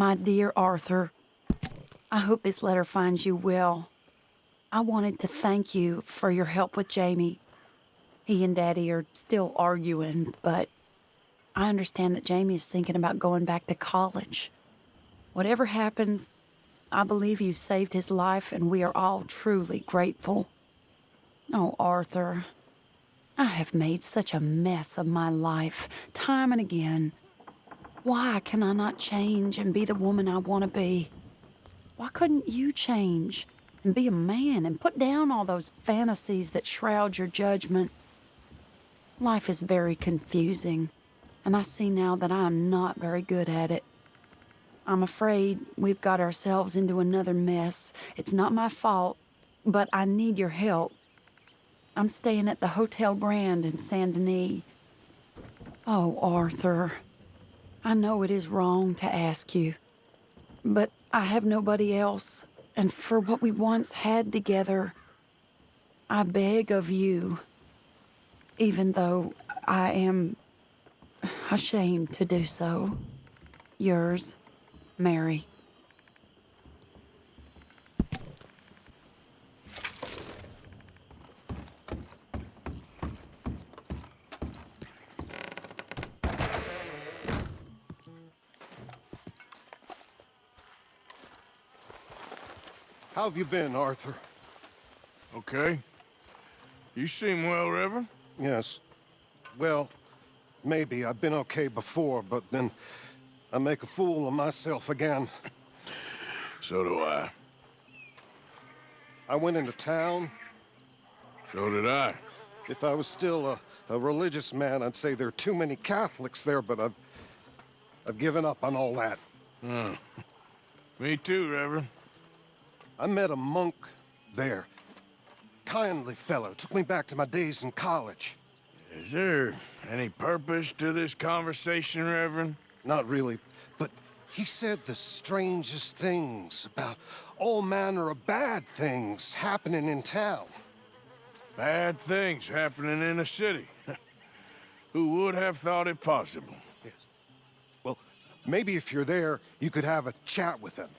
My dear Arthur, I hope this letter finds you well. I wanted to thank you for your help with Jamie. He and Daddy are still arguing, but I understand that Jamie is thinking about going back to college. Whatever happens, I believe you saved his life, and we are all truly grateful. Oh, Arthur, I have made such a mess of my life, time and again. Why can I not change and be the woman I want to be? Why couldn't you change and be a man and put down all those fantasies that shroud your judgment? Life is very confusing, and I see now that I am not very good at it. I'm afraid we've got ourselves into another mess. It's not my fault, but I need your help. I'm staying at the Hotel Grand in Saint Denis. Oh, Arthur, I know it is wrong to ask you, but I have nobody else, and for what we once had together, I beg of you, even though I am ashamed to do so. Yours, Mary. How have you been, Arthur? Okay. You seem well, Reverend. Yes. Well, maybe. I've been okay before, but then I make a fool of myself again. So do I. I went into town. So did I. If I was still a religious man, I'd say there are too many Catholics there, but I've given up on all that. Me too, Reverend. I met a monk there. Kindly fellow. Took me back to my days in college. Is there any purpose to this conversation, Reverend? Not really, but he said the strangest things about all manner of bad things happening in town. Bad things happening in a city. Who would have thought it possible? Yes. Well, maybe if you're there, you could have a chat with him.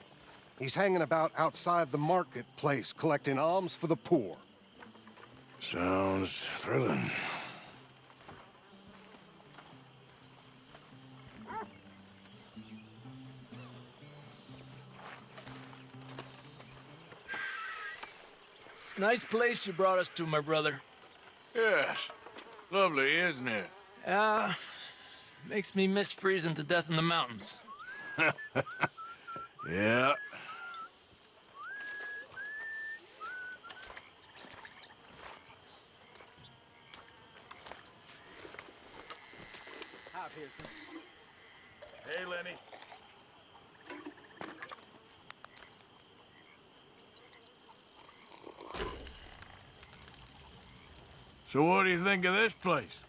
He's hanging about outside the marketplace, collecting alms for the poor. Sounds thrilling. It's a nice place you brought us to, my brother. Yes. Lovely, isn't it? Makes me miss freezing to death in the mountains. Yeah. Hi, Pearson. Hey, Lenny. So what do you think of this place?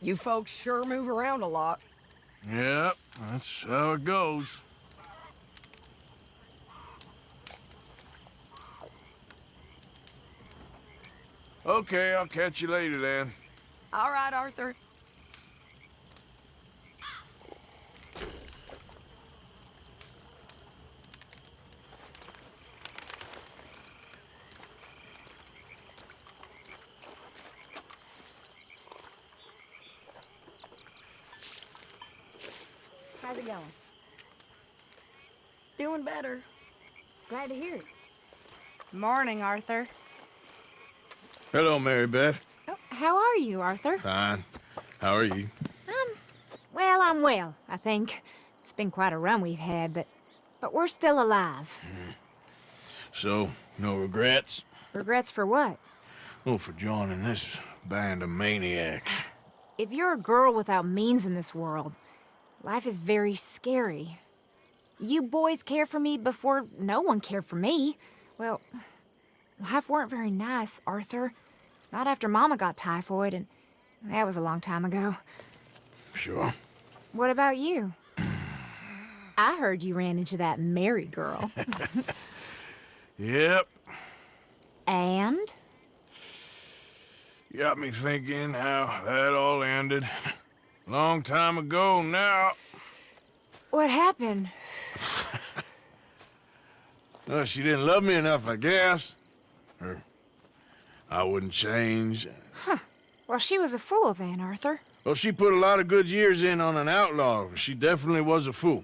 You folks sure move around a lot. Yep, that's how it goes. Okay, I'll catch you later then. All right, Arthur. How's it going? Doing better. Glad to hear it. Morning, Arthur. Hello, Mary Beth. Oh, how are you, Arthur? Fine. How are you? Well, I'm well, I think. It's been quite a run we've had, but we're still alive. So, no regrets? Regrets for what? Oh, for joining this band of maniacs. If you're a girl without means in this world, life is very scary. You boys cared for me before no one cared for me. Well, life weren't very nice, Arthur. Not after Mama got typhoid, and that was a long time ago. Sure. What about you? I heard you ran into that Mary girl. Yep. And? Got me thinking how that all ended. Long time ago now. What happened? Well, she didn't love me enough, I guess. Or I wouldn't change. Well, she was a fool then, Arthur. Well, she put a lot of good years in on an outlaw. She definitely was a fool.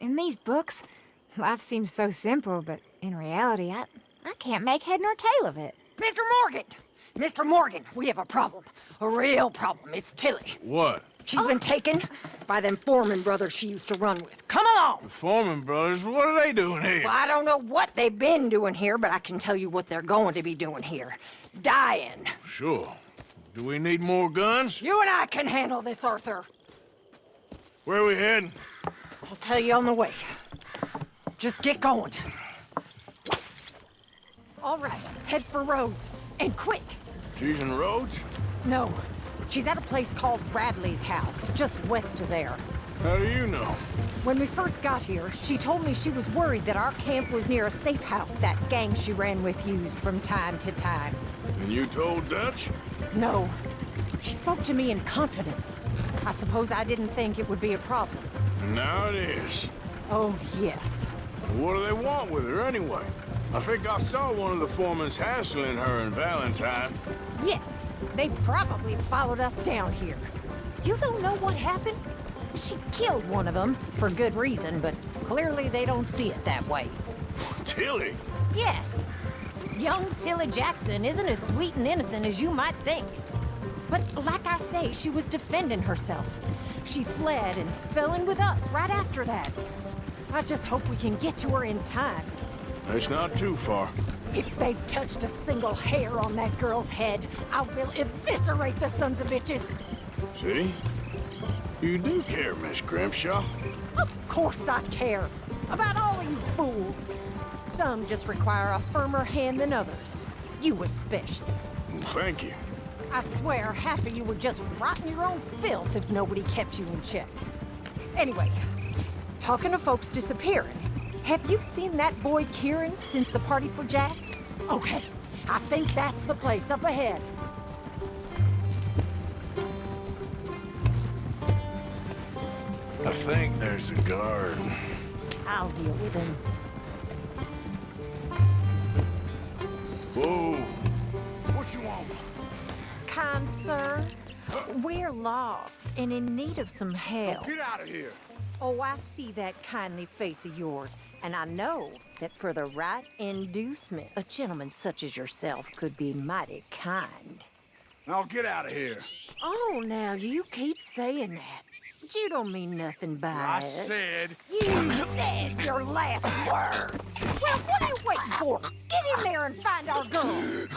In these books, life seems so simple, but in reality, I can't make head nor tail of it. Mr. Morgan! Mr. Morgan, we have a problem. A real problem. It's Tilly. What? She's been taken by them Foreman brothers she used to run with. Come along! The Foreman brothers, what are they doing here? Well, I don't know what they've been doing here, but I can tell you what they're going to be doing here. Dying. Sure. Do we need more guns? You and I can handle this, Arthur. Where are we heading? I'll tell you on the way. Just get going. All right, head for Rhodes. And quick. She's in Rhodes? No, she's at a place called Bradley's house, just west of there. How do you know? When we first got here, she told me she was worried that our camp was near a safe house that gang she ran with used from time to time. And you told Dutch? No, she spoke to me in confidence. I suppose I didn't think it would be a problem. And now it is. Oh, yes. What do they want with her anyway? I think I saw one of the foremans hassling her and Valentine. Yes, they probably followed us down here. You don't know what happened? She killed one of them, for good reason, but clearly they don't see it that way. Tilly? Yes. Young Tilly Jackson isn't as sweet and innocent as you might think. But like I say, she was defending herself. She fled and fell in with us right after that. I just hope we can get to her in time. It's not too far. If they've touched a single hair on that girl's head, I will eviscerate the sons of bitches. See? You do care, Miss Grimshaw. Of course I care. About all you fools. Some just require a firmer hand than others. You especially. Thank you. I swear half of you would just rot in your own filth if nobody kept you in check. Anyway, talking of folks disappearing, have you seen that boy Kieran since the party for Jack? Okay, I think that's the place up ahead. I think there's a guard. I'll deal with him. Whoa. What you want? Kind sir, we're lost and in need of some help. Get out of here. Oh, I see that kindly face of yours, and I know that for the right inducement, a gentleman such as yourself could be mighty kind. Now get out of here. Oh, now you keep saying that. But you don't mean nothing by I it. said. You said your last words. Well, what are you waiting for? Get in there and find our girl.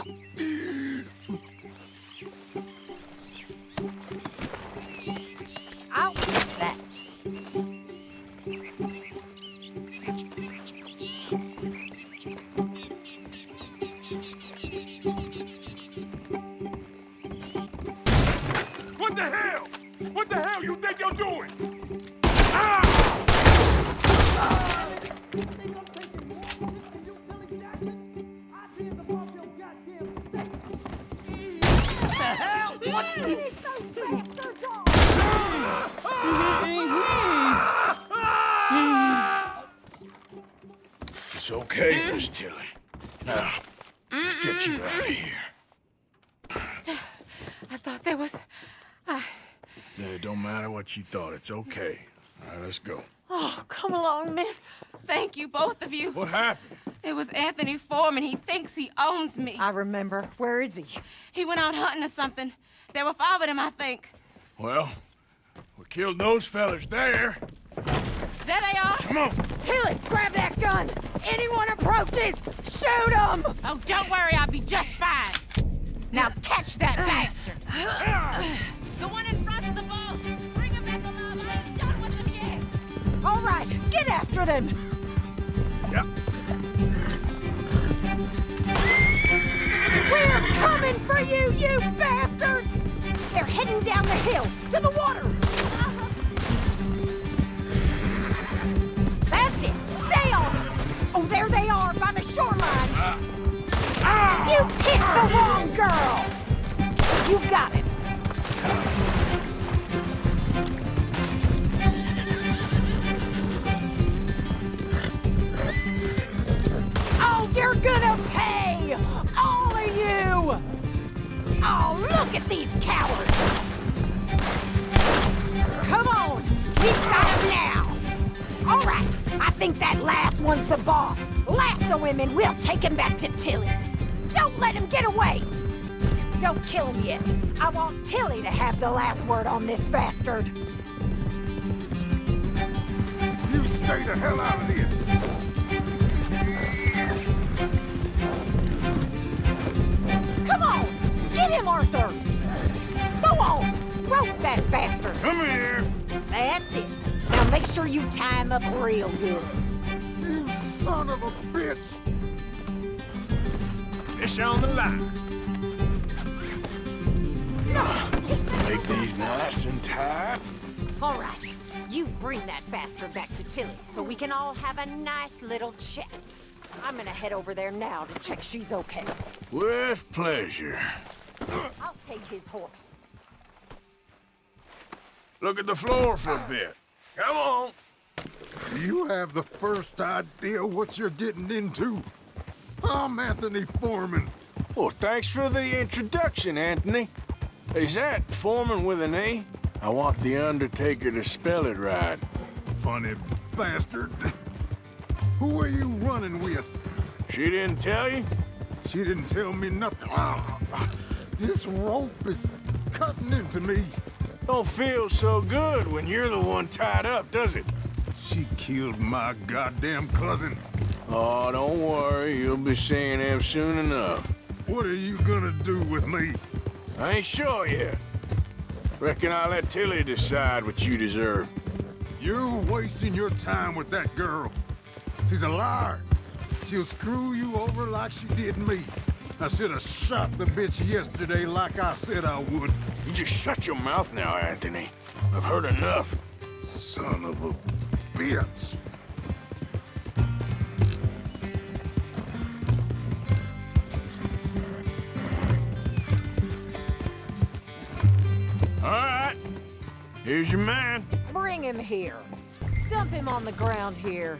I'll take that. What the hell? What the hell you think you're doing? It's okay, Miss Tilly. Now, let's get you out of here. I thought there was... It don't matter what you thought. It's okay. All right, let's go. Oh, come along, miss. Thank you, both of you. What happened? It was Anthony Foreman. He thinks he owns me. I remember. Where is he? He went out hunting or something. There were 5 of them, I think. Well, we killed those fellas there. There they are. Come on. Tilly, grab that gun! Anyone approaches, shoot them! Oh, don't worry. I'll be just fine. Now catch that bastard! The one in front of the ball. Bring him back alive. I ain't done with them yet. All right, get after them! Yep. We're coming for you, you bastards! They're heading down the hill, to the water! That's it, stay on! Oh, there they are, by the shoreline! You picked the wrong girl! You got it! look at these cowards! Come on! We've got him now! All right, I think that last one's the boss. Lasso him and we'll take him back to Tilly. Don't let him get away! Don't kill him yet. I want Tilly to have the last word on this bastard. You stay the hell out of this! Come on! Get him, Arthur! Go on! Rope that bastard! Come here! That's it. Now make sure you tie him up real good. You son of a bitch! Fish on the line. Make these nice and tight. All right. You bring that bastard back to Tilly so we can all have a nice little chat. I'm gonna head over there now to check she's okay. With pleasure. I'll take his horse. Look at the floor for a bit. Come on. Do you have the first idea what you're getting into? I'm Anthony Foreman. Well, thanks for the introduction, Anthony. Is that Foreman with an A? I want the Undertaker to spell it right. Funny bastard. Who are you running with? She didn't tell you? She didn't tell me nothing. This rope is cutting into me. Don't feel so good when you're the one tied up, does it? She killed my goddamn cousin. Oh, don't worry. You'll be seeing him soon enough. What are you gonna do with me? I ain't sure yet. Reckon I'll let Tilly decide what you deserve. You're wasting your time with that girl. She's a liar. She'll screw you over like she did me. I should have shot the bitch yesterday like I said I would. You just shut your mouth now, Anthony. I've heard enough. Son of a bitch. All right. Here's your man. Bring him here. Dump him on the ground here.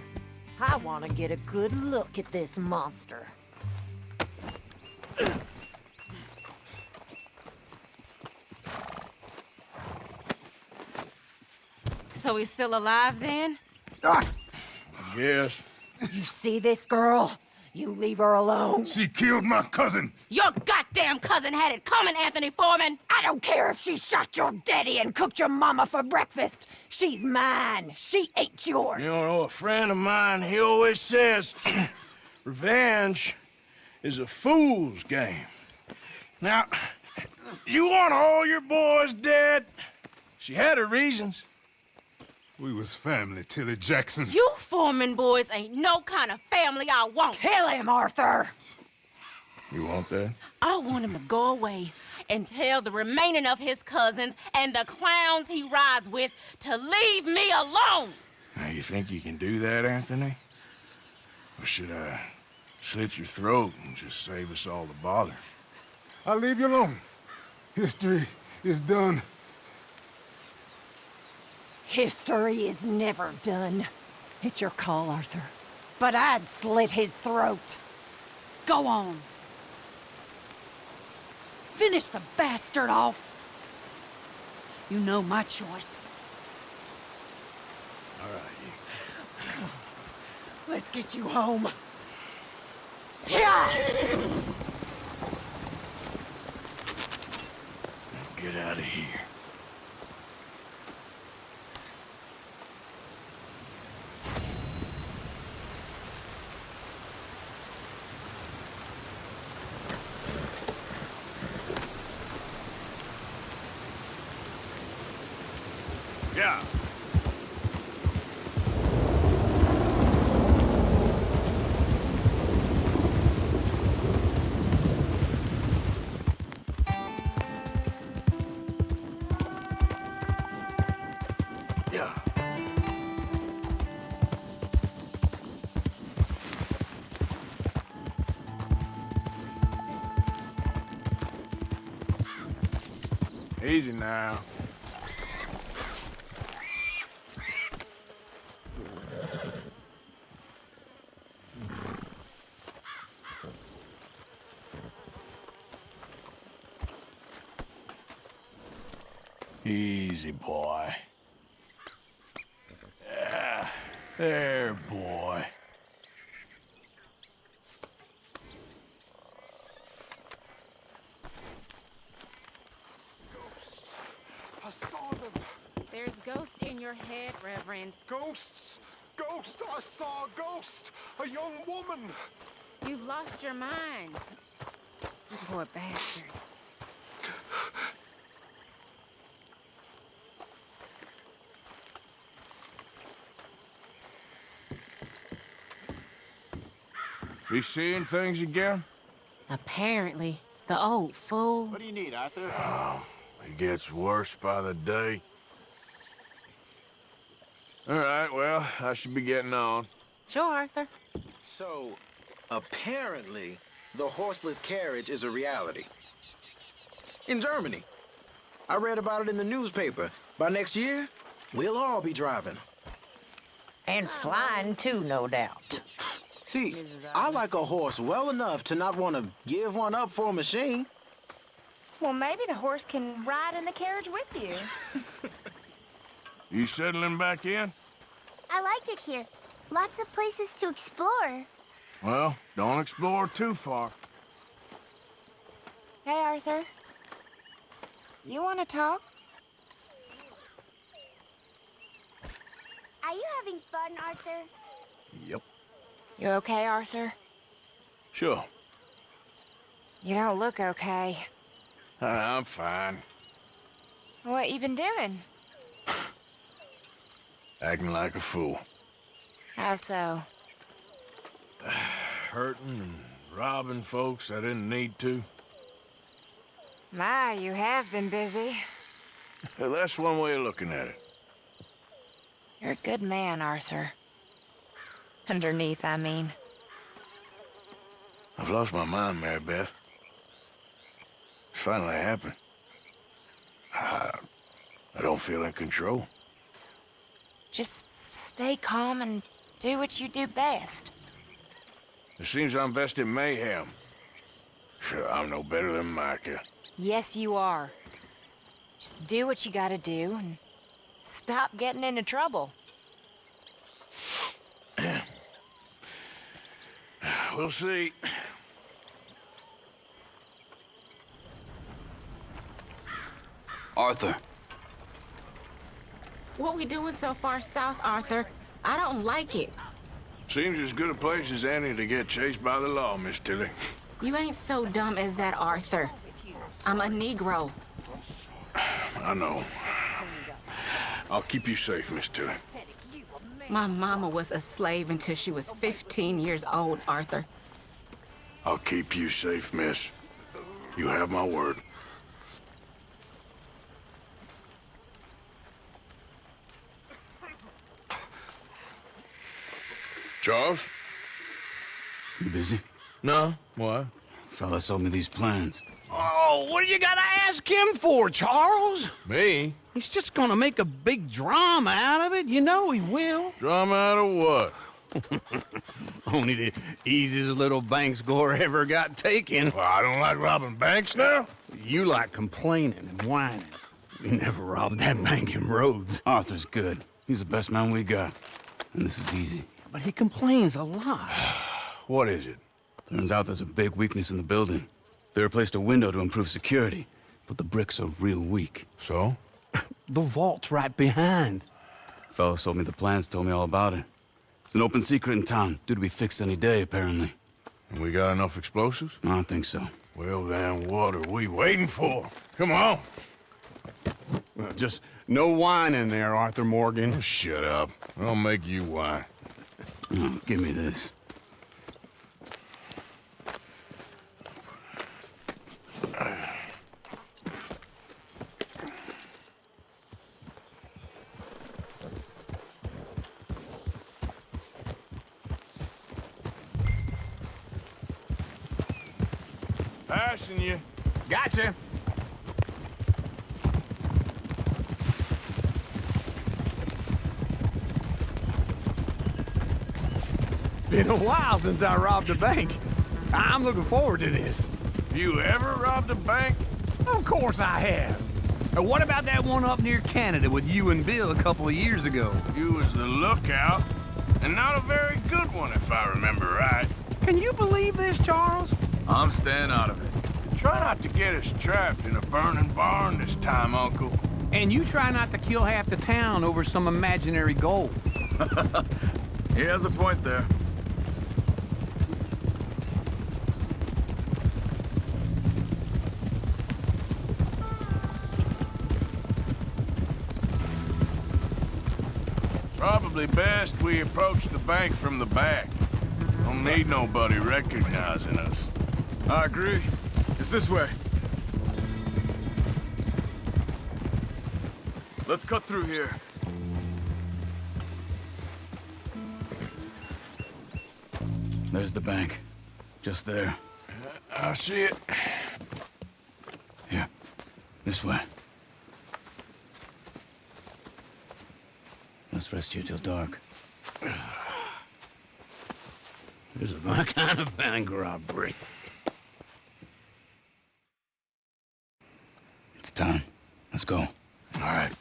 I want to get a good look at this monster. So he's still alive then? Yes. You see this girl? You leave her alone. She killed my cousin. Your goddamn cousin had it coming, Anthony Foreman! I don't care if she shot your daddy and cooked your mama for breakfast. She's mine. She ain't yours. You know, a friend of mine, he always says, revenge is a fool's game. Now, you want all your boys dead? She had her reasons. We was family, Tilly Jackson. You Foreman boys ain't no kind of family I want. Kill him, Arthur. You want that? I want him to go away and tell the remaining of his cousins and the clowns he rides with to leave me alone. Now, you think you can do that, Anthony? Or should I slit your throat and just save us all the bother? I'll leave you alone. History is done. History is never done. It's your call, Arthur. But I'd slit his throat. Go on. Finish the bastard off. You know my choice. All right, Let's get you home. Yeah! get out of here. Yeah. Yeah. Easy now. Easy, boy. There, boy. I saw them. There's ghosts in your head, Reverend. Ghosts! Ghost! I saw a ghost! A young woman! You've lost your mind. You poor bastard. You seeing things again? Apparently, the old fool. What do you need, Arthur? He gets worse by the day. All right, well, I should be getting on. Sure, Arthur. So, apparently, the horseless carriage is a reality. In Germany. I read about it in the newspaper. By next year, we'll all be driving. And flying too, no doubt. See, I like a horse well enough to not want to give one up for a machine. Well, maybe the horse can ride in the carriage with you. You settling back in? I like it here. Lots of places to explore. Well, don't explore too far. Hey, Arthur. You want to talk? Are you having fun, Arthur? Yep. You okay, Arthur? Sure. You don't look okay. I'm fine. What you been doing? Acting like a fool. How so? Hurting and robbing folks I didn't need to. My, you have been busy. Well, that's one way of looking at it. You're a good man, Arthur. Underneath, I mean. I've lost my mind, Mary Beth. It's finally happened. I don't feel in control. Just stay calm and do what you do best. It seems I'm best in mayhem. Sure, I'm no better than Micah. Yes, you are. Just do what you gotta do and stop getting into trouble. We'll see. Arthur. What we doing so far south, Arthur? I don't like it. Seems as good a place as any to get chased by the law, Miss Tilly. You ain't so dumb as that, Arthur. I'm a Negro. I know. I'll keep you safe, Miss Tilly. My mama was a slave until she was 15 years old, Arthur. I'll keep you safe, miss. You have my word. Charles? You busy? No. What? Fella sold me these plans. Oh, what do you gotta ask him for, Charles? Me? He's just gonna make a big drama out of it. You know he will. Drama out of what? Only the easiest little bank score ever got taken. Well, I don't like robbing banks now. You like complaining and whining. We never robbed that bank in Rhodes. Arthur's good. He's the best man we got. And this is easy. But he complains a lot. What is it? Turns out there's a big weakness in the building. They replaced a window to improve security, but the bricks are real weak. So? The vault's right behind. Fella sold me the plans, told me all about it. It's an open secret in town, due to be fixed any day, apparently. And we got enough explosives? I don't think so. Well, then what are we waiting for? Come on. Well, just no wine in there, Arthur Morgan. Oh, shut up. I'll make you wine. Oh, give me this. Passing you. Gotcha. Been a while since I robbed a bank. I'm looking forward to this. You ever robbed a bank? Of course I have. Or what about that one up near Canada with you and Bill a couple of years ago? You was the lookout, and not a very good one if I remember right. Can you believe this, Charles? I'm staying out of it. Try not to get us trapped in a burning barn this time, Uncle. And you try not to kill half the town over some imaginary gold. He has a point there. Probably best we approach the bank from the back. Don't need nobody recognizing us. I agree. It's this way. Let's cut through here. There's the bank. Just there. I see it. Here. This way. Let's rest here till dark. This is my kind of bank robbery. It's time. Let's go. All right.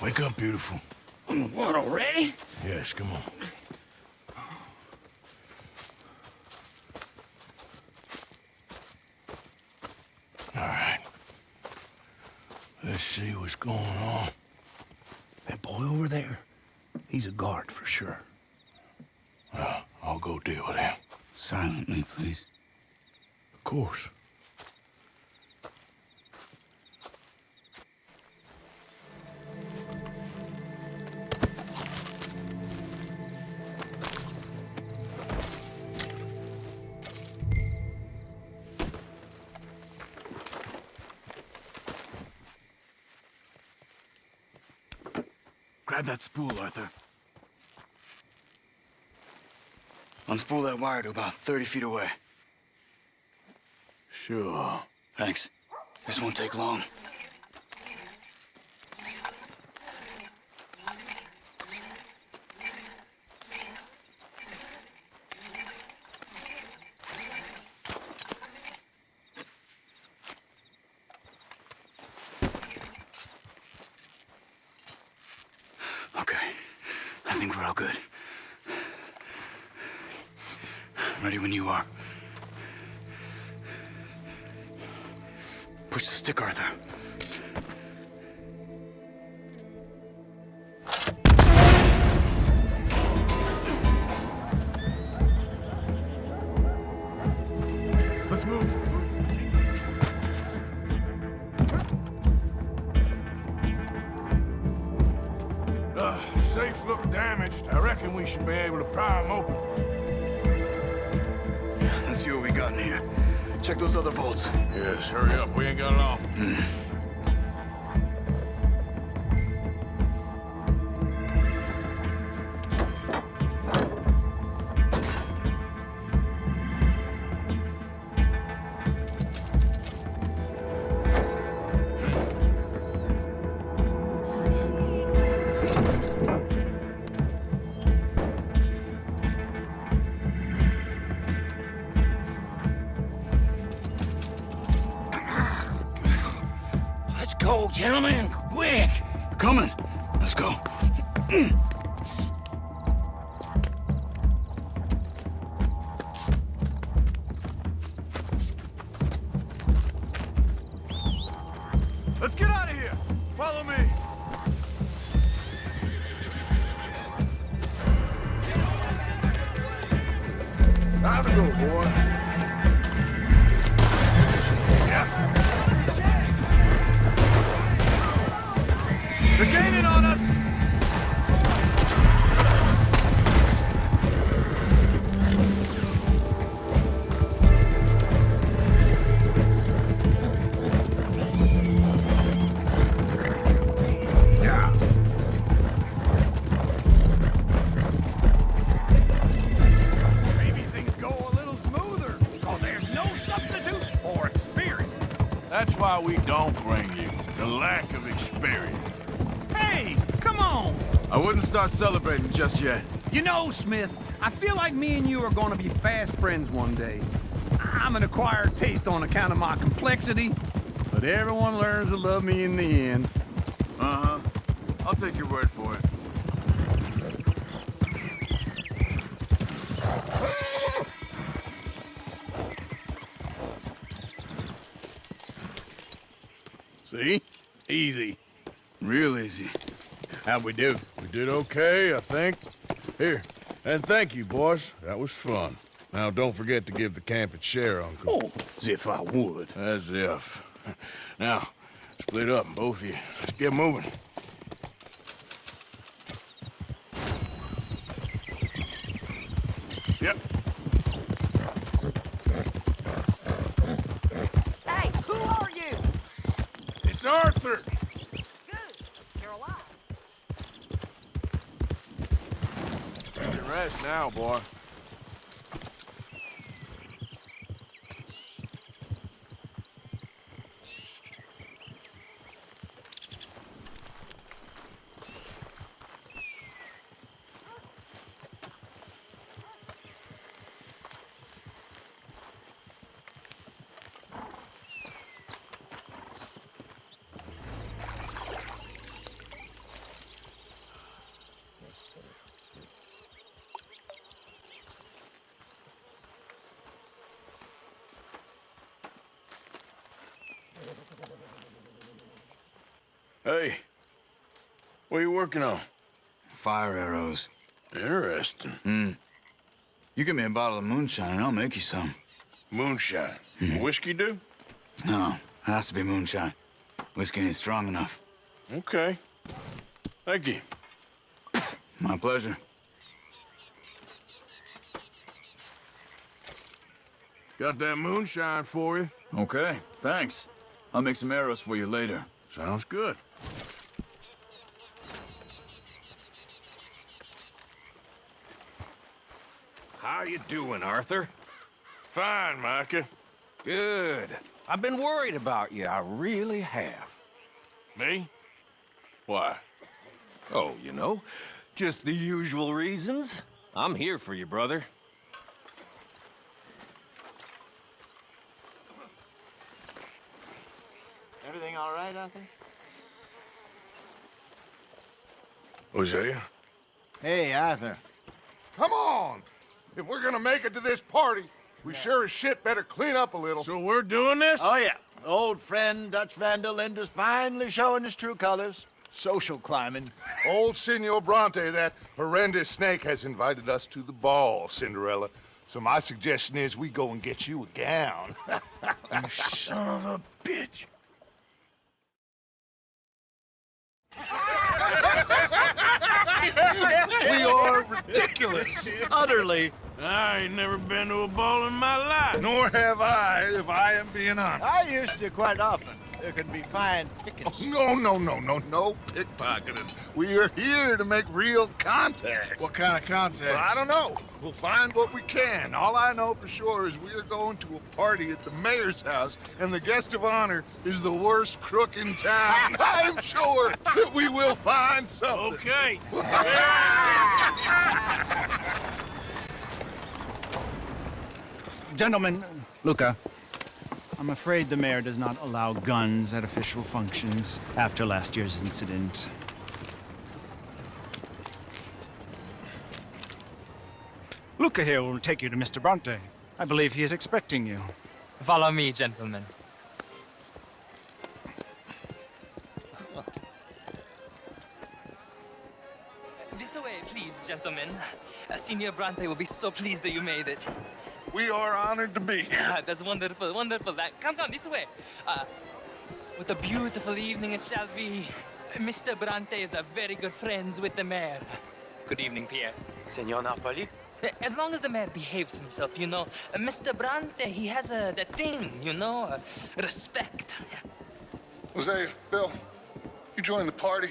Wake up, beautiful. What, already? Yes, come on. All right. Let's see what's going on. That boy over there, he's a guard for sure. I'll go deal with him. Silently, please. Of course. Grab that spool, Arthur. Unspool that wire to about 30 feet away. Sure. Thanks. This won't take long. Okay. I think we're all good. Ready when you are. Push the stick, Arthur. Let's move. Safe look damaged. I reckon we should be able to pry them open. Let's see what we got in here. Check those other vaults. Yes, hurry up. We ain't got long. Let's go, gentlemen, quick! Coming. Let's go. Let's get out of here. Follow me. Time to go, boy. They're gaining on us! Maybe things go a little smoother, because there's no substitute for experience. That's why we don't bring you. The lack of experience. Hey, come on! I wouldn't start celebrating just yet. You know, Smith, I feel like me and you are gonna be fast friends one day. I'm an acquired taste on account of my complexity, but everyone learns to love me in the end. Uh-huh. I'll take your word for it. See? Easy. Real easy. How'd we do? We did okay, I think. Here, and thank you, boys. That was fun. Now, don't forget to give the camp its share, Uncle. Oh, as if I would. As if. Now, split up, both of you. Let's get moving. Yep. Hey, who are you? It's Arthur! Good. You're alive. You can rest now, boy. Hey, what are you working on? Fire arrows. Interesting. You give me a bottle of moonshine and I'll make you some. Moonshine. Whiskey do? No, has to be moonshine. Whiskey ain't strong enough. Okay. Thank you. My pleasure. Got that moonshine for you. Okay, thanks. I'll make some arrows for you later. Sounds good. How you doing, Arthur? Fine, Micah. Good. I've been worried about you. I really have. Me? Why? Oh, you know, just the usual reasons. I'm here for you, brother. Everything all right, Arthur? Hosea? Hey, Arthur. Come on! If we're gonna make it to this party, we sure as shit better clean up a little. So we're doing this? Oh, yeah. Old friend Dutch Van der Linde's finally showing his true colors. Social climbing. Old Senor Bronte, that horrendous snake, has invited us to the ball, Cinderella. So my suggestion is we go and get you a gown. You son of a bitch. We are ridiculous. Utterly. I ain't never been to a ball in my life. Nor have I, if I am being honest. I used to quite often. There can be fine pickings. Oh, no pickpocketing. We are here to make real contact. What kind of contact? Well, I don't know. We'll find what we can. All I know for sure is we are going to a party at the mayor's house, and the guest of honor is the worst crook in town. I'm sure that we will find something. Okay. Gentlemen, Luca, I'm afraid the mayor does not allow guns at official functions after last year's incident. Luca here will take you to Mr. Bronte. I believe he is expecting you. Follow me, gentlemen. This way, please, gentlemen. Senor Bronte will be so pleased that you made it. We are honored to be here. That's wonderful, wonderful. Come, this way. What a beautiful evening it shall be. Mr. Bronte is a very good friends with the mayor. Good evening, Pierre. Senor Napoli? As long as the mayor behaves himself, you know. Mr. Bronte, he has that thing, you know, respect. Hosea, Bill, you join the party.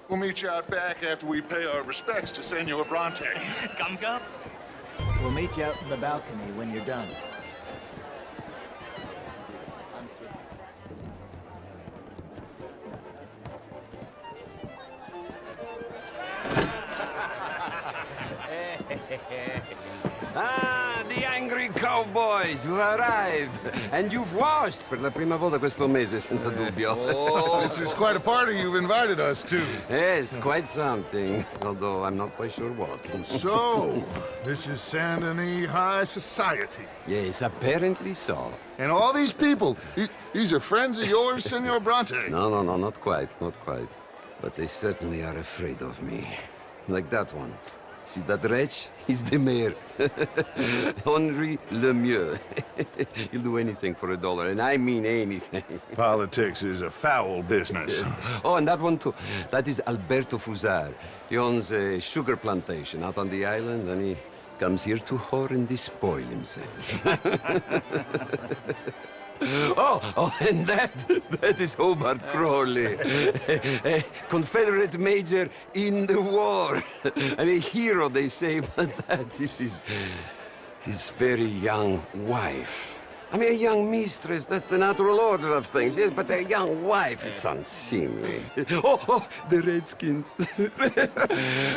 We'll meet you out back after we pay our respects to Senor Bronte. Come. We'll meet you out in the balcony when you're done. Ah, the angry cowboys, you arrived. And you've washed per la prima volta questo mese, senza dubbio. Oh, this is quite a party you've invited us to. Yes, quite something. Although I'm not quite sure what. So, this is Saint Denis High Society. Yes, apparently so. And all these people, these are friends of yours, Senor Bronte? No, not quite, not quite. But they certainly are afraid of me. Like that one. See that wretch? He's the mayor. Henri Lemieux. He'll do anything for $1, and I mean anything. Politics is a foul business. Yes. Oh, and that one too. That is Alberto Fusar. He owns a sugar plantation out on the island, and he comes here to whore and despoil himself. Oh, and that is Hobart Crawley, a Confederate major in the war. I mean, a hero, they say, but that is his very young wife. I mean, a young mistress, that's the natural order of things, yes, but a young wife is unseemly. Oh, the Redskins.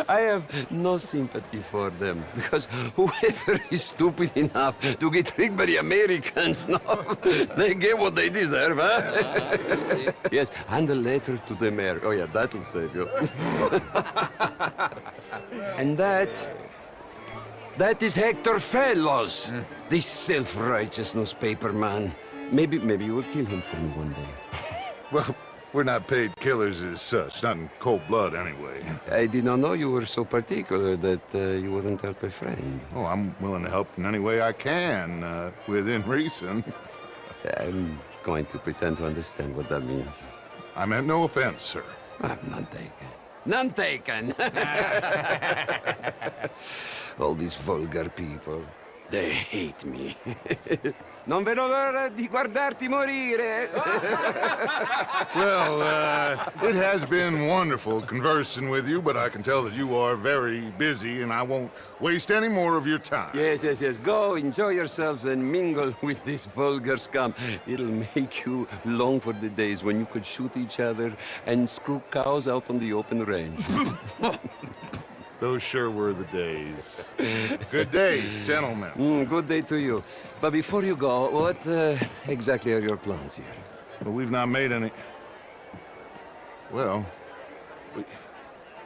I have no sympathy for them, because whoever is stupid enough to get tricked by the Americans, no, they get what they deserve, huh? Yes, and a letter to the mayor. Oh, yeah, that'll save you. And that is Hector Fellows, this self-righteous newspaper man. Maybe you will kill him for me one day. Well, we're not paid killers as such, not in cold blood anyway. I did not know you were so particular that you wouldn't help a friend. Oh, I'm willing to help in any way I can, within reason. I'm going to pretend to understand what that means. I meant no offense, sir. None taken. None taken! All these vulgar people, they hate me. Non vedo l'ora di guardarti morire. Well, it has been wonderful conversing with you, but I can tell that you are very busy, and I won't waste any more of your time. Yes. Go, enjoy yourselves, and mingle with this vulgar scum. It'll make you long for the days when you could shoot each other and screw cows out on the open range. Those sure were the days. Good day, gentlemen. Good day to you. But before you go, what exactly are your plans here? Well, we've not made any... Well,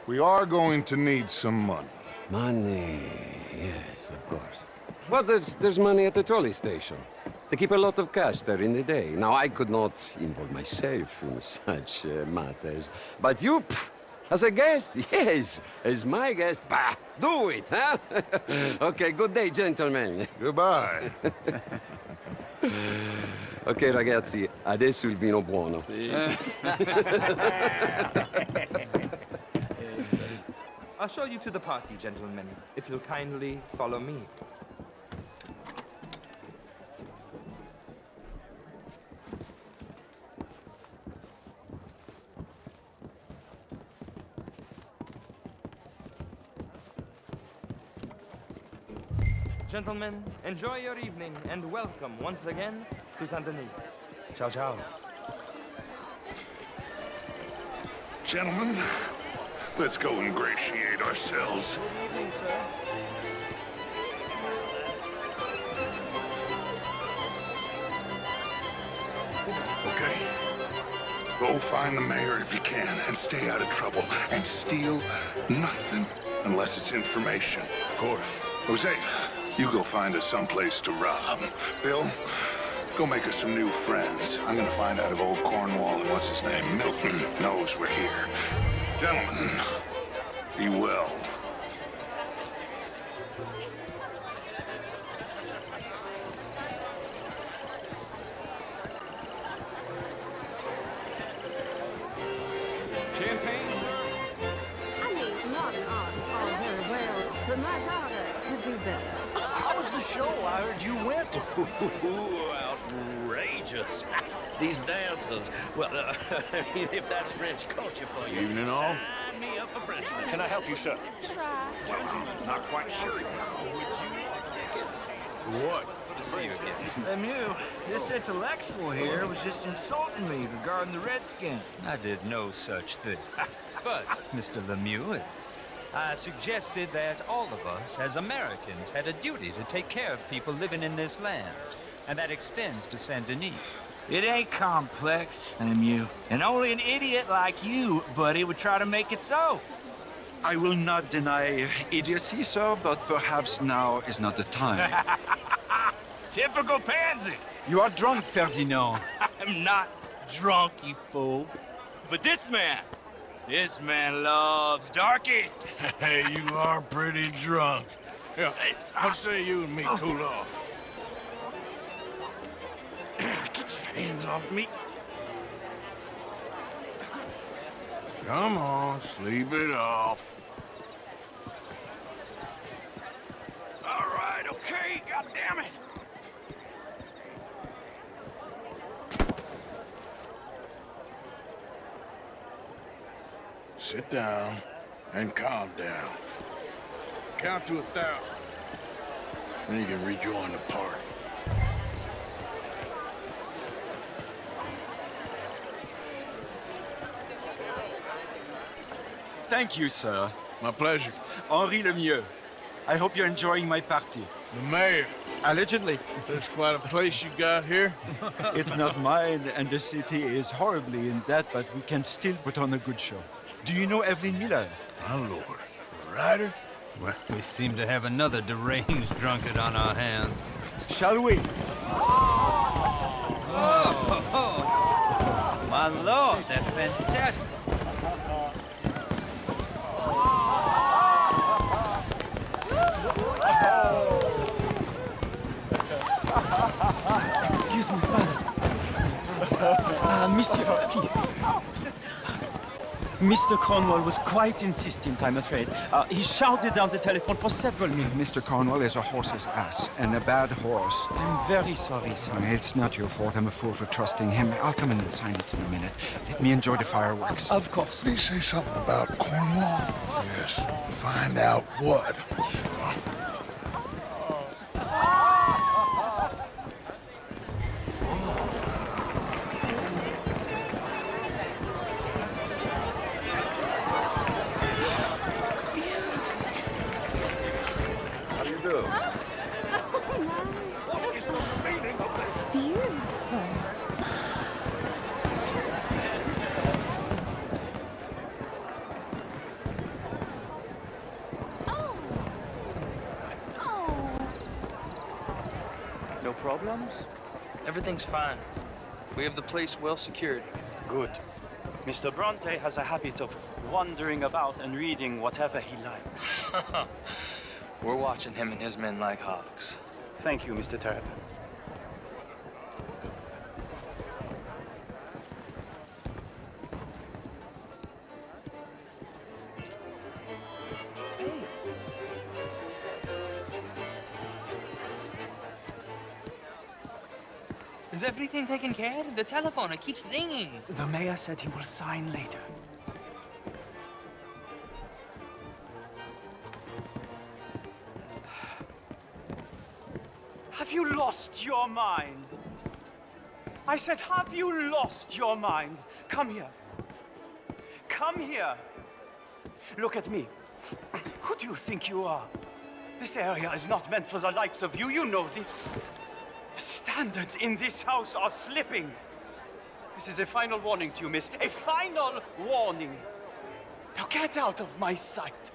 we are going to need some money. Money, yes, of course. Well, there's money at the trolley station. They keep a lot of cash there in the day. Now, I could not involve myself in such matters. But you... As a guest? Yes. As my guest? Bah! Do it, huh? Okay, good day, gentlemen. Goodbye. Ok, ragazzi, adesso il vino buono. Sì. I'll show you to the party, gentlemen, if you'll kindly follow me. Gentlemen, enjoy your evening and welcome once again to Saint Denis. Ciao, ciao. Gentlemen, let's go ingratiate ourselves. Good evening, sir. Okay. Go find the mayor if you can and stay out of trouble. And steal nothing unless it's information. Of course. Jose, you go find us someplace to rob. Bill, go make us some new friends. I'm gonna find out if old Cornwall and what's his name, Milton, knows we're here. Gentlemen, be well. Champagne, sir? I mean, modern art is all very well, but my daughter could do better. How was the show I heard you went to? Outrageous. These dancers. Well, if that's French culture for you. Evening all. Sign me up for French. Can I help you, sir? Well, I'm not quite sure. Would you like tickets? What? Good to see you again. Lemieux, this intellectual here was just insulting me regarding the Redskins. I did no such thing. But, Mr. Lemieux, I suggested that all of us, as Americans, had a duty to take care of people living in this land. And that extends to Saint Denis. It ain't complex, MU. And only an idiot like you, buddy, would try to make it so. I will not deny idiocy, sir, but perhaps now is not the time. Typical pansy. You are drunk, Ferdinand. I'm not drunk, you fool. But this man loves darkies. Hey, you are pretty drunk. Yeah, what say you and me cool off? Get your hands off me. Come on, sleep it off. All right, okay, goddammit. Sit down and calm down. Count to 1,000. Then you can rejoin the party. Thank you, sir. My pleasure. Henri Lemieux. I hope you're enjoying my party. The mayor. Allegedly. That's quite a place you got here. It's not mine, and the city is horribly in debt, but we can still put on a good show. Do you know Evelyn Miller? My lord. The writer? Well, we seem to have another deranged drunkard on our hands. Shall we? Oh, my lord, that's fantastic. Excuse me, pardon. Excuse me, pardon. Monsieur, please. Mr. Cornwall was quite insistent, I'm afraid. He shouted down the telephone for several minutes. Mr. Cornwall is a horse's ass, and a bad horse. I'm very sorry, sir. It's not your fault. I'm a fool for trusting him. I'll come in and sign it in a minute. Let me enjoy the fireworks. Of course. Did he say something about Cornwall? Yes. Find out what. Sure. No problems? Everything's fine. We have the place well secured. Good. Mr. Bronte has a habit of wandering about and reading whatever he likes. We're watching him and his men like hawks. Thank you, Mr. Terrapin. Is everything taken care of? The telephone, it keeps ringing. The mayor said he will sign later. Have you lost your mind? I said, have you lost your mind? Come here. Come here. Look at me. Who do you think you are? This area is not meant for the likes of you. You know this. The standards in this house are slipping. This is a final warning to you, miss. A final warning. Now get out of my sight.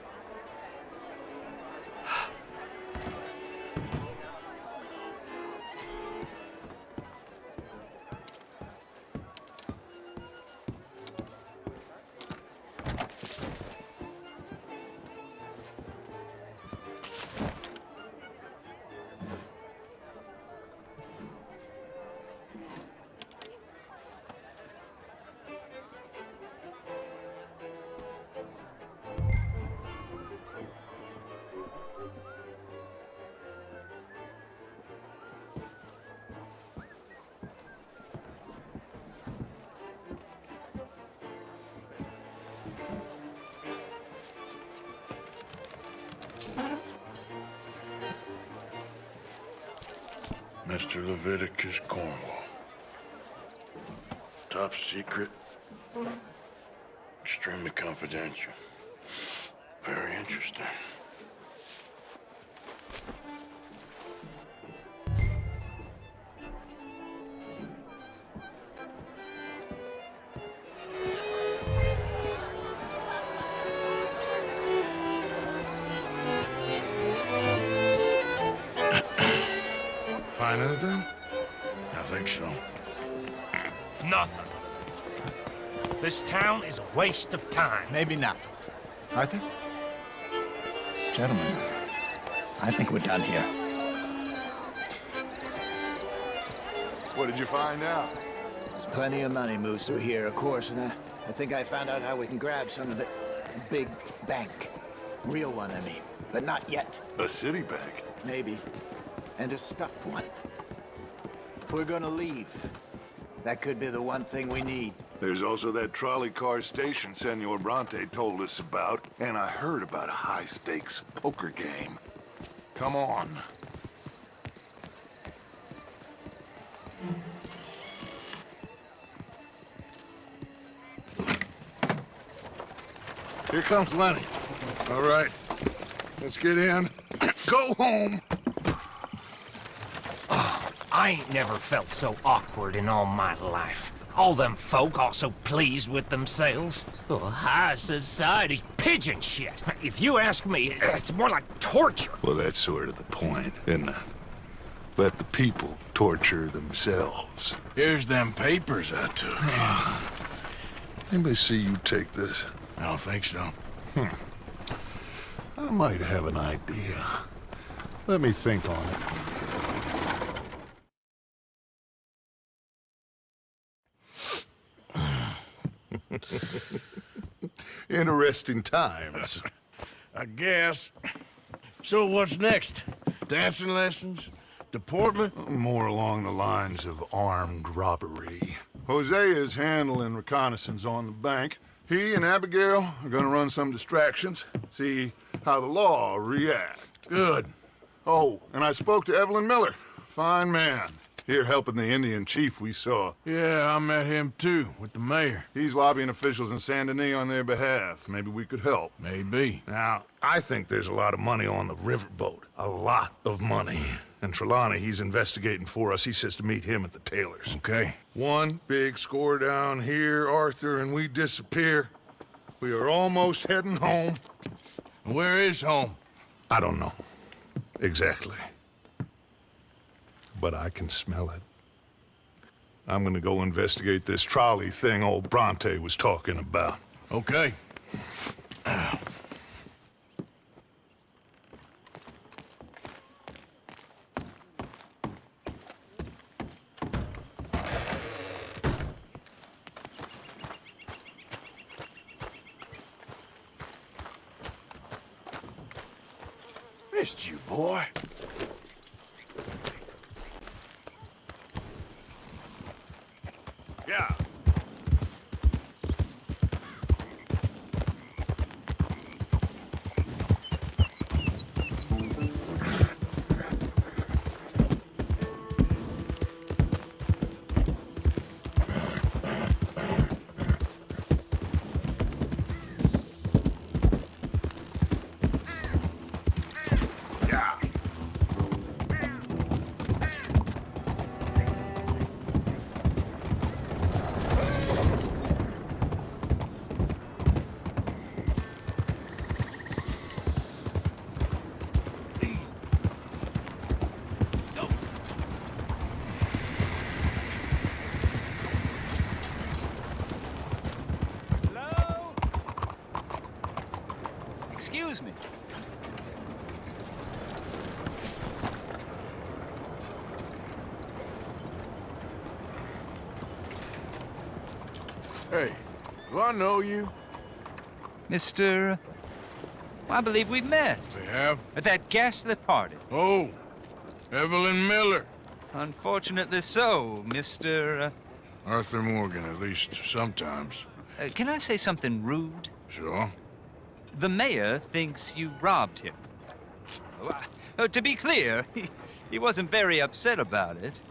Mr. Leviticus Cornwall. Top secret. Extremely confidential. Very interesting. Find anything? I think so. Nothing. This town is a waste of time. Maybe not. Arthur? Gentlemen, I think we're done here. What did you find out? There's plenty of money moves through here, of course, and I think I found out how we can grab some of it. A big bank. Real one, I mean. But not yet. A city bank? Maybe. And a stuffed one. If we're gonna leave, that could be the one thing we need. There's also that trolley car station Senor Bronte told us about, and I heard about a high-stakes poker game. Come on. Here comes Lenny. All right, let's get in. Go home. Oh, I ain't never felt so awkward in all my life. All them folk all so pleased with themselves. Oh, high society's pigeon shit. If you ask me, it's more like torture. Well, that's sort of the point, isn't it? Let the people torture themselves. Here's them papers I took. Anybody see you take this? I don't think so. I might have an idea. Let me think on it. Interesting times. I guess. So what's next? Dancing lessons? Deportment? More along the lines of armed robbery. Hosea is handling reconnaissance on the bank. He and Abigail are gonna run some distractions, see how the law react. Good. Oh, and I spoke to Evelyn Miller. Fine man. Here helping the Indian chief we saw. Yeah, I met him too, with the mayor. He's lobbying officials in Saint Denis on their behalf. Maybe we could help. Maybe. Now, I think there's a lot of money on the riverboat. A lot of money. And Trelawney, he's investigating for us. He says to meet him at the Taylor's. Okay. One big score down here, Arthur, and we disappear. We are almost heading home. Where is home? I don't know. Exactly. But I can smell it. I'm gonna go investigate this trolley thing old Bronte was talking about. Okay. Missed you, boy. Yeah. Excuse me. Hey, do I know you? Mr. I believe we've met. We have? At that ghastly party. Oh, Evelyn Miller. Unfortunately so, Mr. Arthur Morgan, at least sometimes. Can I say something rude? Sure. The mayor thinks you robbed him. To be clear, he wasn't very upset about it.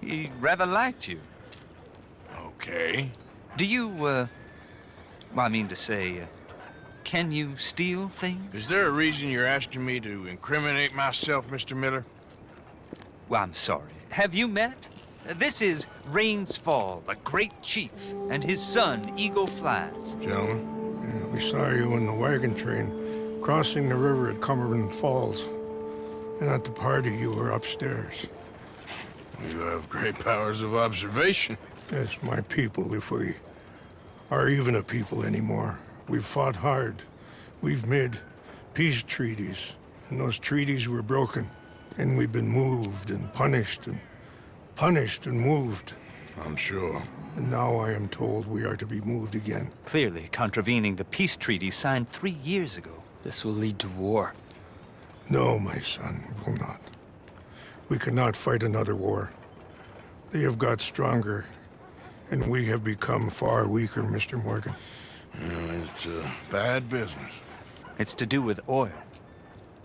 He rather liked you. Okay. Do you, well, I mean to say, Can you steal things? Is there a reason you're asking me to incriminate myself, Mr. Miller? Well, I'm sorry. Have you met? This is Rains Fall, a great chief, and his son, Eagle Flies. Gentlemen, we saw you in the wagon train crossing the river at Cumberland Falls. And at the party, you were upstairs. You have great powers of observation. Yes, my people, if we are even a people anymore. We've fought hard. We've made peace treaties, and those treaties were broken. And we've been moved and punished and moved. I'm sure. And now I am told we are to be moved again. Clearly contravening the peace treaty signed 3 years ago. This will lead to war. No, my son, it will not. We cannot fight another war. They have got stronger, and we have become far weaker, Mr. Morgan. It's a bad business. It's to do with oil.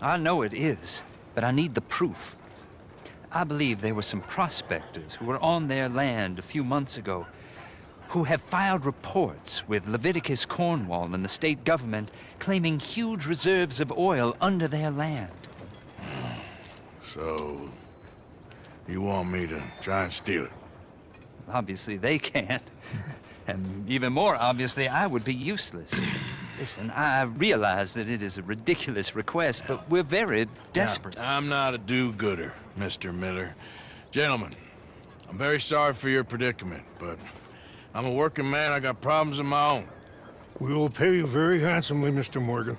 I know it is, but I need the proof. I believe there were some prospectors who were on their land a few months ago who have filed reports with Leviticus Cornwall and the state government claiming huge reserves of oil under their land. So, you want me to try and steal it? Obviously they can't. And even more obviously, I would be useless. Listen, I realize that it is a ridiculous request, but we're very desperate. Now, I'm not a do-gooder, Mr. Miller. Gentlemen, I'm very sorry for your predicament, but I'm a working man. I got problems of my own. We will pay you very handsomely, Mr. Morgan.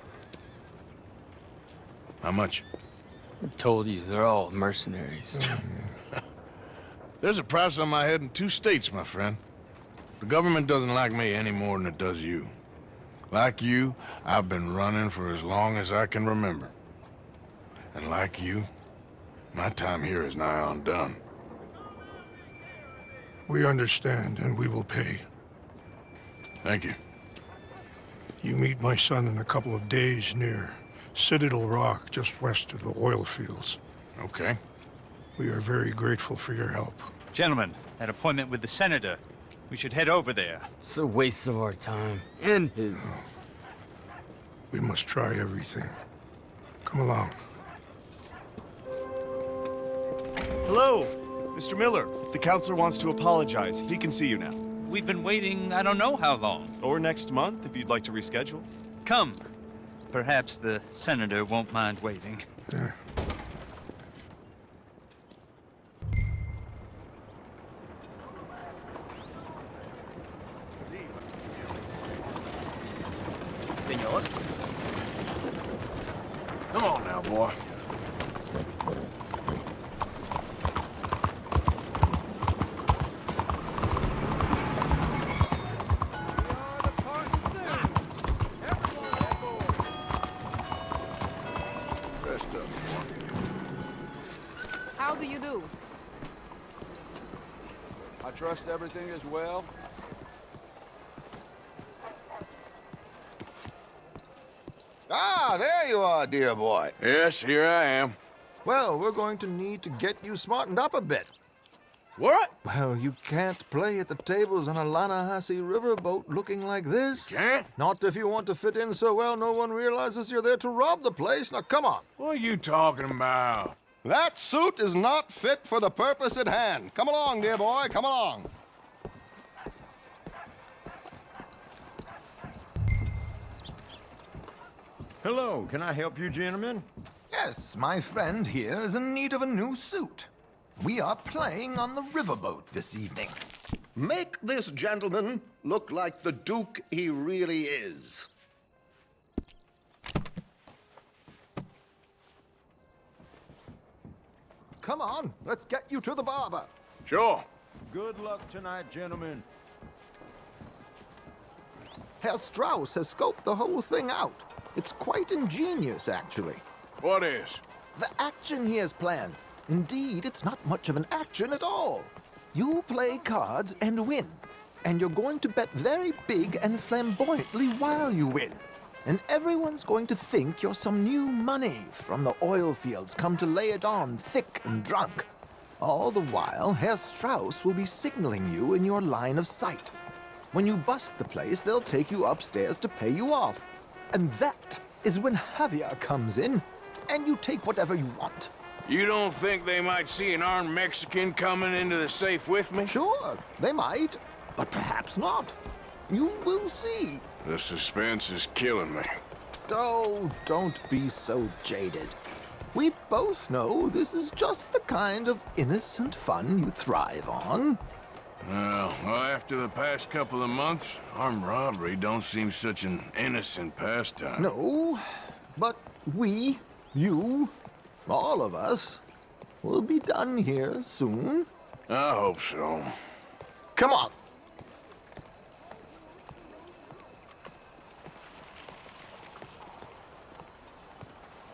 How much? I told you, they're all mercenaries. There's a price on my head in 2 states, my friend. The government doesn't like me any more than it does you. Like you, I've been running for as long as I can remember. And like you, my time here is nigh undone. We understand, and we will pay. Thank you. You meet my son in a couple of days near Citadel Rock, just west of the oil fields. Okay. We are very grateful for your help. Gentlemen, that appointment with the senator. We should head over there. It's a waste of our time. And his. Oh. We must try everything. Come along. Hello, Mr. Miller. The counselor wants to apologize. He can see you now. We've been waiting I don't know how long. Or next month, if you'd like to reschedule. Come. Perhaps the senator won't mind waiting. Yeah. Senor. Come on now, boy. How do you do? I trust everything is well. Ah, there you are, dear boy. Yes, here I am. Well, we're going to need to get you smartened up a bit. What? Well, you can't play at the tables on a Lannahechee riverboat looking like this. Can't? Not if you want to fit in so well no one realizes you're there to rob the place. Now, come on. What are you talking about? That suit is not fit for the purpose at hand. Come along, dear boy, come along. Hello, can I help you, gentlemen? Yes, my friend here is in need of a new suit. We are playing on the riverboat this evening. Make this gentleman look like the Duke he really is. Come on, let's get you to the barber. Sure. Good luck tonight, gentlemen. Herr Strauss has scoped the whole thing out. It's quite ingenious, actually. What is? The action he has planned. Indeed, it's not much of an action at all. You play cards and win. And you're going to bet very big and flamboyantly while you win. And everyone's going to think you're some new money from the oil fields come to lay it on thick and drunk. All the while, Herr Strauss will be signaling you in your line of sight. When you bust the place, they'll take you upstairs to pay you off. And that is when Javier comes in, and you take whatever you want. You don't think they might see an armed Mexican coming into the safe with me? Sure, they might, but perhaps not. You will see. The suspense is killing me. Oh, don't be so jaded. We both know this is just the kind of innocent fun you thrive on. Well, after the past couple of months, armed robbery don't seem such an innocent pastime. No, but we, you, all of us, will be done here soon. I hope so. Come on.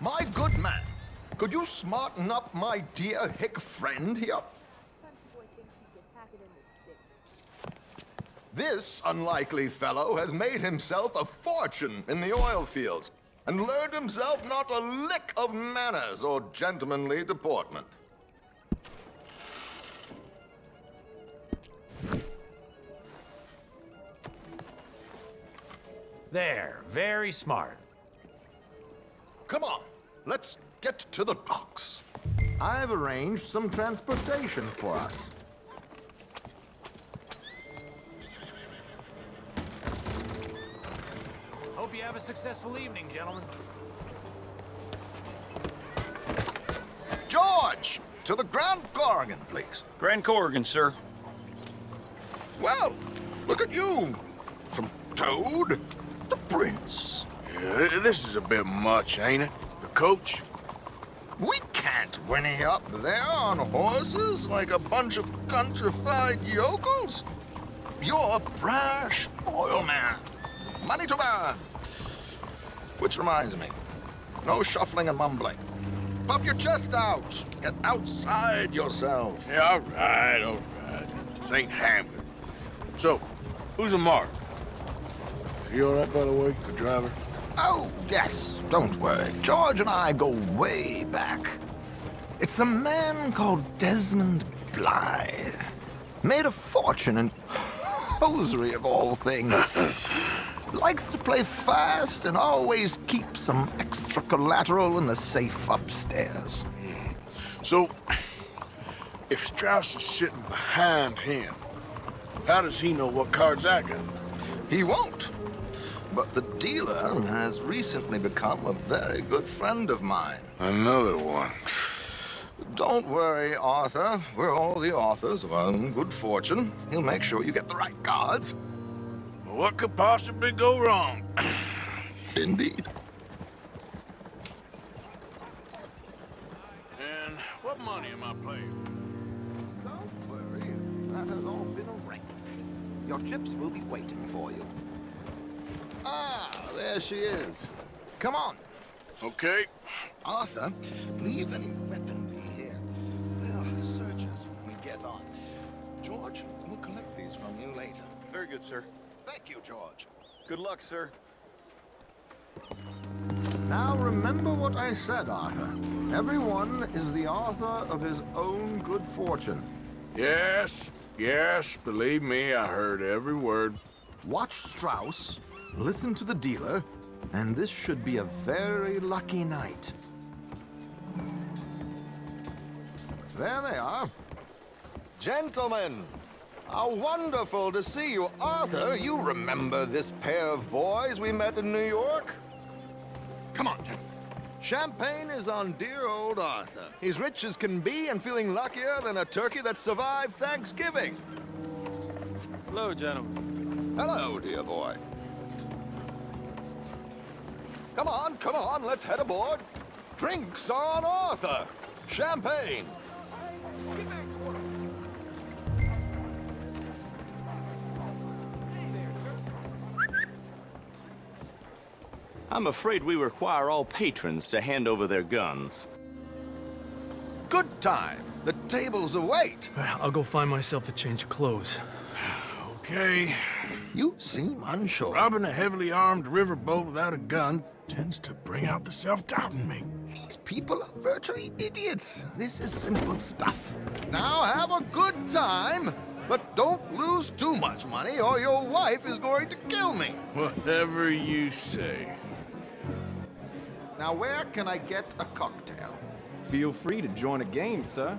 My good man, could you smarten up my dear hick friend here? This unlikely fellow has made himself a fortune in the oil fields and learned himself not a lick of manners or gentlemanly deportment. There, very smart. Come on, let's get to the docks. I've arranged some transportation for us. Hope you have a successful evening, gentlemen. George, to the Grand Corrigan, please. Grand Corrigan, sir. Well, look at you. From Toad to Prince. Yeah, this is a bit much, ain't it? The coach? We can't whinny up there on horses like a bunch of countrified yokels. You're a brash oil man. Money to burn. Which reminds me, no shuffling and mumbling. Puff your chest out. Get outside yourself. Yeah, all right. This ain't Hamlet. So, who's a mark? Is he all right, by the way, the driver? Oh, yes, don't worry. George and I go way back. It's a man called Desmond Blythe. Made a fortune in hosiery of all things. Likes to play fast and always keep some extra collateral in the safe upstairs. So, if Strauss is sitting behind him, how does he know what cards I got? He won't. But the dealer has recently become a very good friend of mine. Another one. Don't worry, Arthur. We're all the authors of our own good fortune. He'll make sure you get the right cards. Well, what could possibly go wrong? Indeed. And what money am I playing? Don't worry. That has all been arranged. Your chips will be waiting for you. Ah, there she is. Come on. Okay. Arthur, leave any weaponry here. They'll search us when we get on. George, we'll collect these from you later. Very good, sir. Thank you, George. Good luck, sir. Now remember what I said, Arthur. Everyone is the author of his own good fortune. Yes, believe me, I heard every word. Watch Strauss, listen to the dealer, and this should be a very lucky night. There they are. Gentlemen, how wonderful to see you. Arthur, you remember this pair of boys we met in New York? Come on, gentlemen. Champagne is on dear old Arthur. He's rich as can be and feeling luckier than a turkey that survived Thanksgiving. Hello, gentlemen. Hello, dear boy. Come on, let's head aboard. Drinks on Arthur. Champagne. I'm afraid we require all patrons to hand over their guns. Good time. The tables await. I'll go find myself a change of clothes. Okay. You seem unsure. Robbing a heavily armed riverboat without a gun tends to bring out the self-doubt in me. These people are virtually idiots. This is simple stuff. Now have a good time, but don't lose too much money or your wife is going to kill me. Whatever you say. Now, where can I get a cocktail? Feel free to join a game, sir.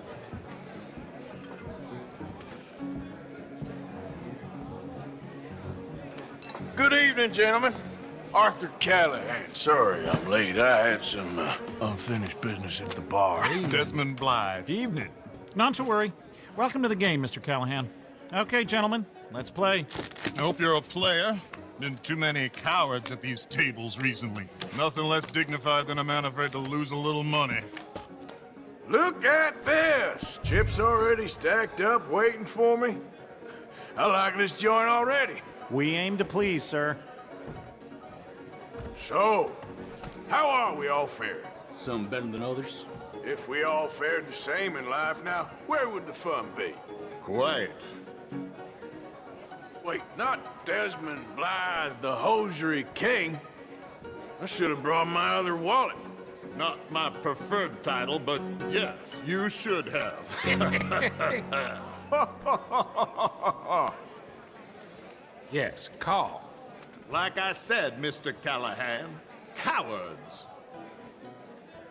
Good evening, gentlemen. Arthur Callahan. Sorry I'm late. I had some unfinished business at the bar. Desmond Blythe. Evening. Not to worry. Welcome to the game, Mr. Callahan. Okay, gentlemen, let's play. I hope you're a player. Been too many cowards at these tables recently. Nothing less dignified than a man afraid to lose a little money. Look at this! Chips already stacked up, waiting for me. I like this joint already. We aim to please, sir. So, how are we all faring? Some better than others. If we all fared the same in life now, where would the fun be? Quiet. Wait, not Desmond Blythe, the hosiery king. I should have brought my other wallet. Not my preferred title, but yes, you should have. Yes, call. Like I said, Mr. Callahan, cowards.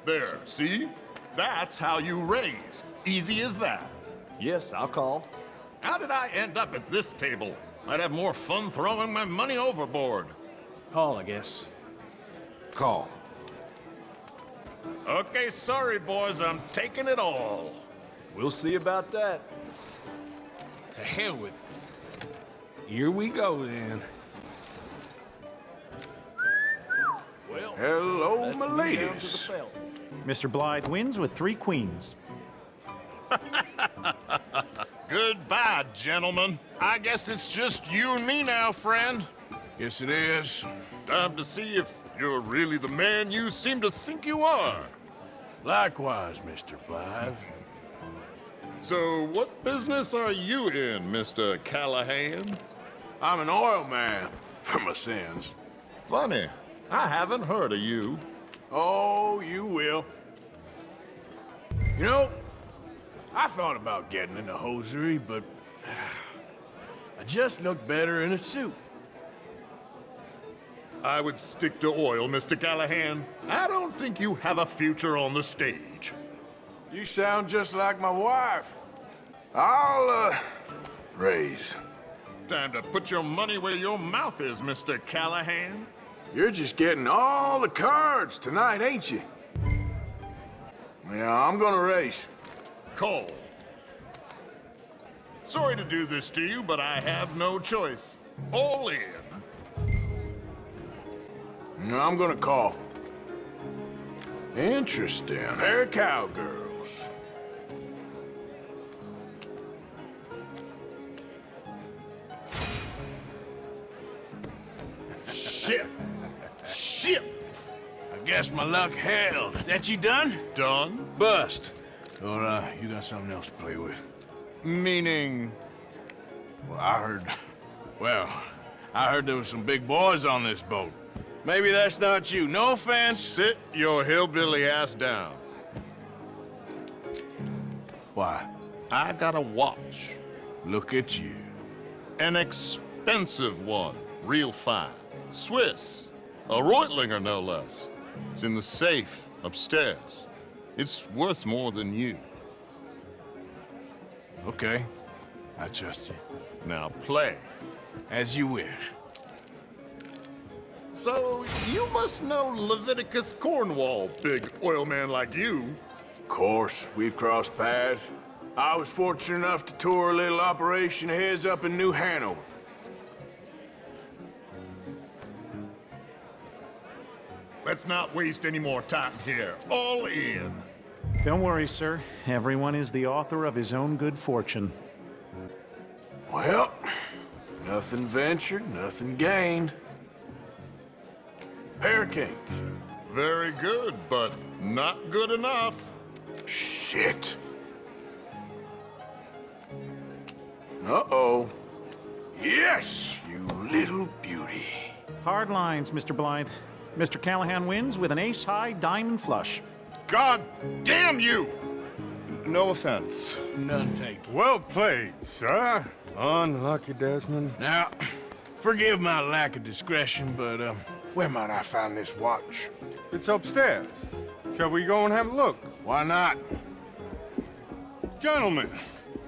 There, see? That's how you raise. Easy as that. Yes, I'll call. How did I end up at this table? I'd have more fun throwing my money overboard. Call, I guess. Call. Okay, sorry, boys, I'm taking it all. We'll see about that. To hell with it. Here we go, then. Well, hello, my ladies. Mr. Blythe wins with 3 queens. Goodbye, gentlemen. I guess it's just you and me now, friend. Yes, it is. Time to see if you're really the man you seem to think you are. Likewise, Mr. Blythe. So, what business are you in, Mr. Callahan? I'm an oil man, for my sins. Funny. I haven't heard of you. Oh, you will. You know, I thought about getting into hosiery, but I just look better in a suit. I would stick to oil, Mr. Callahan. I don't think you have a future on the stage. You sound just like my wife. I'll, raise. Time to put your money where your mouth is, Mr. Callahan. You're just getting all the cards tonight, ain't you? Yeah, I'm gonna race. Call. Sorry to do this to you, but I have no choice. All in. No, I'm gonna call. Interesting. Pair of cowgirls. Shit. Shit. I guess my luck held. Is that you done? Done? Bust. Or, you got something else to play with? Meaning? Well, I heard there was some big boys on this boat. Maybe that's not you. No offense. Sit your hillbilly ass down. Why? I got a watch. Look at you. An expensive one. Real fine. Swiss. A Reutlinger, no less. It's in the safe upstairs. It's worth more than you. Okay. I trust you. Now play. As you wish. So, you must know Leviticus Cornwall, big oil man like you. Of course, we've crossed paths. I was fortunate enough to tour a little operation of his up in New Hanover. Let's not waste any more time here. All in. Don't worry, sir. Everyone is the author of his own good fortune. Well, nothing ventured, nothing gained. Pair of kings. Very good, but not good enough. Shit. Uh-oh. Yes, you little beauty. Hard lines, Mr. Blythe. Mr. Callahan wins with an ace-high diamond flush. God damn you! No offense. None taken. Well played, sir. Unlucky, Desmond. Now, forgive my lack of discretion, but, Where might I find this watch? It's upstairs. Shall we go and have a look? Why not? Gentlemen.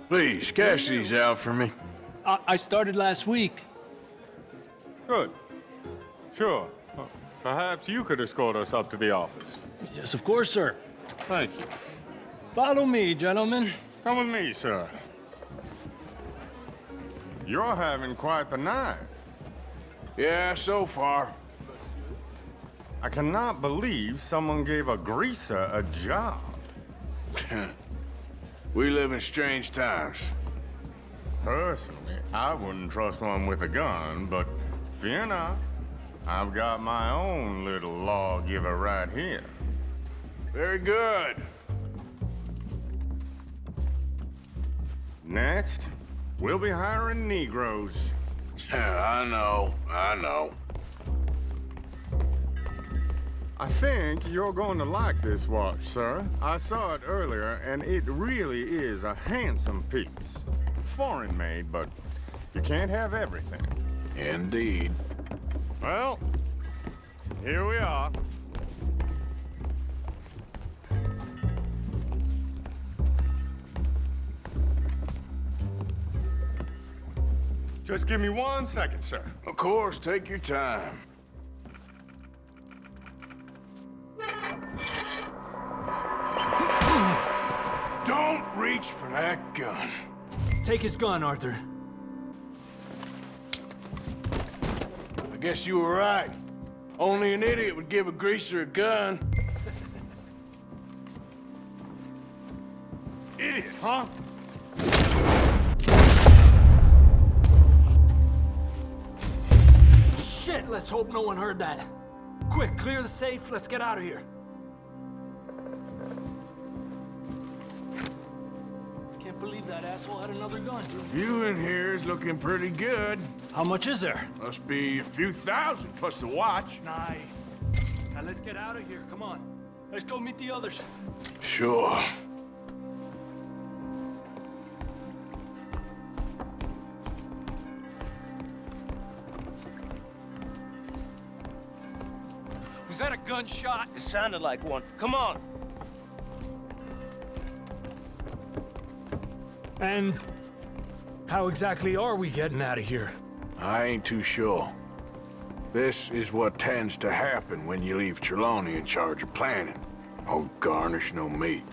Please, cash these out for me. I started last week. Good. Sure. Perhaps you could escort us up to the office. Yes, of course, sir. Thank you. Follow me, gentlemen. Come with me, sir. You're having quite the night. Yeah, so far. I cannot believe someone gave a greaser a job. We live in strange times. Personally, I wouldn't trust one with a gun, but fear not. I've got my own little lawgiver right here. Very good. Next, we'll be hiring Negroes. I know. I think you're going to like this watch, sir. I saw it earlier, and it really is a handsome piece. Foreign made, but you can't have everything. Indeed. Well, here we are. Just give me 1 second, sir. Of course, take your time. Don't reach for that gun. Take his gun, Arthur. I guess you were right. Only an idiot would give a greaser a gun. Idiot, huh? Shit, let's hope no one heard that. Quick, clear the safe. Let's get out of here. Can't believe that asshole had another gun. The view in here is looking pretty good. How much is there? Must be a few thousand, plus the watch. Nice. Now let's get out of here. Come on. Let's go meet the others. Sure. Was that a gunshot? It sounded like one. Come on. And how exactly are we getting out of here? I ain't too sure. This is what tends to happen when you leave Trelawney in charge of planning. Oh, garnish no meat.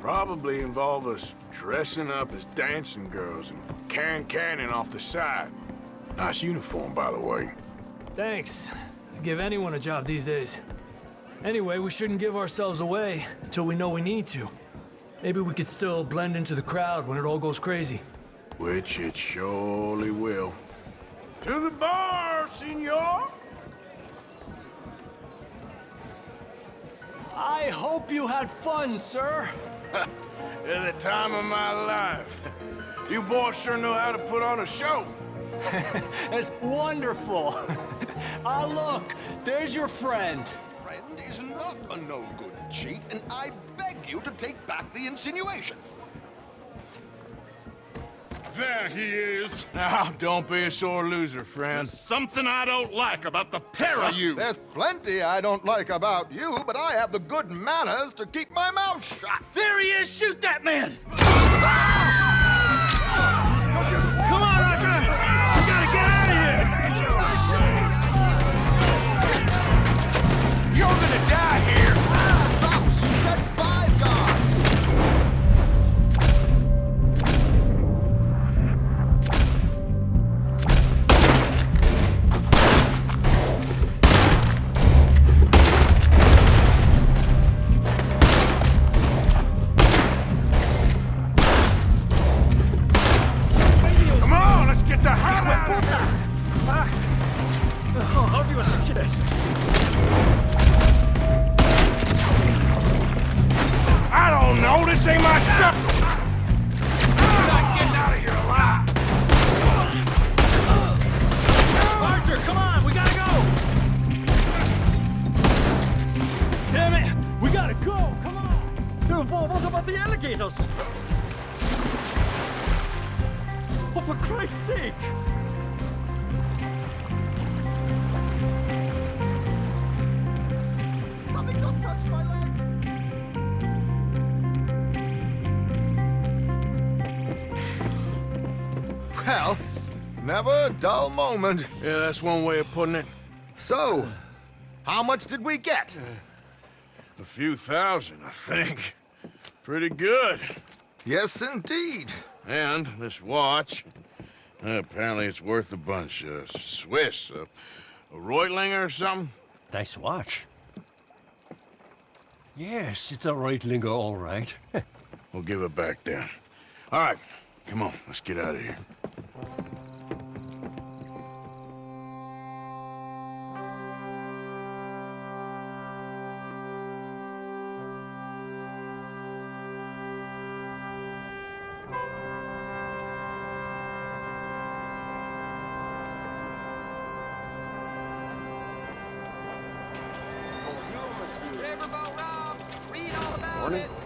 Probably involve us dressing up as dancing girls and carrying cannon off the side. Nice uniform, by the way. Thanks. I'd give anyone a job these days. Anyway, we shouldn't give ourselves away until we know we need to. Maybe we could still blend into the crowd when it all goes crazy. Which it surely will. To the bar, senor! I hope you had fun, sir. At the time of my life. You boys sure know how to put on a show. That's wonderful. Ah, look, there's your friend. Friend is not a no-good cheat, and I beg you to take back the insinuation. There he is. Now, don't be a sore loser, friend. There's something I don't like about the pair of you. There's plenty I don't like about you, but I have the good manners to keep my mouth shut. There he is! Shoot that man! Come on, Arthur! We gotta get out of here! You're gonna die here! Strauss, you said 5 guards! Come on, let's get the hell out of here! Oddio succedeste! I don't know, this ain't my shop! I'm not getting out of here alive! Arthur, come on! We gotta go! Damn it! We gotta go! Come on! What about the alligators? Oh, for Christ's sake! Well, never a dull moment. Yeah, that's one way of putting it. So, how much did we get? A few thousand, I think. Pretty good. Yes, indeed. And this watch, apparently it's worth a bunch. Swiss, a Reutlinger or something? Nice watch. Yes, it's a Reutlinger, all right. We'll give it back then. All right, come on, let's get out of here. Morning.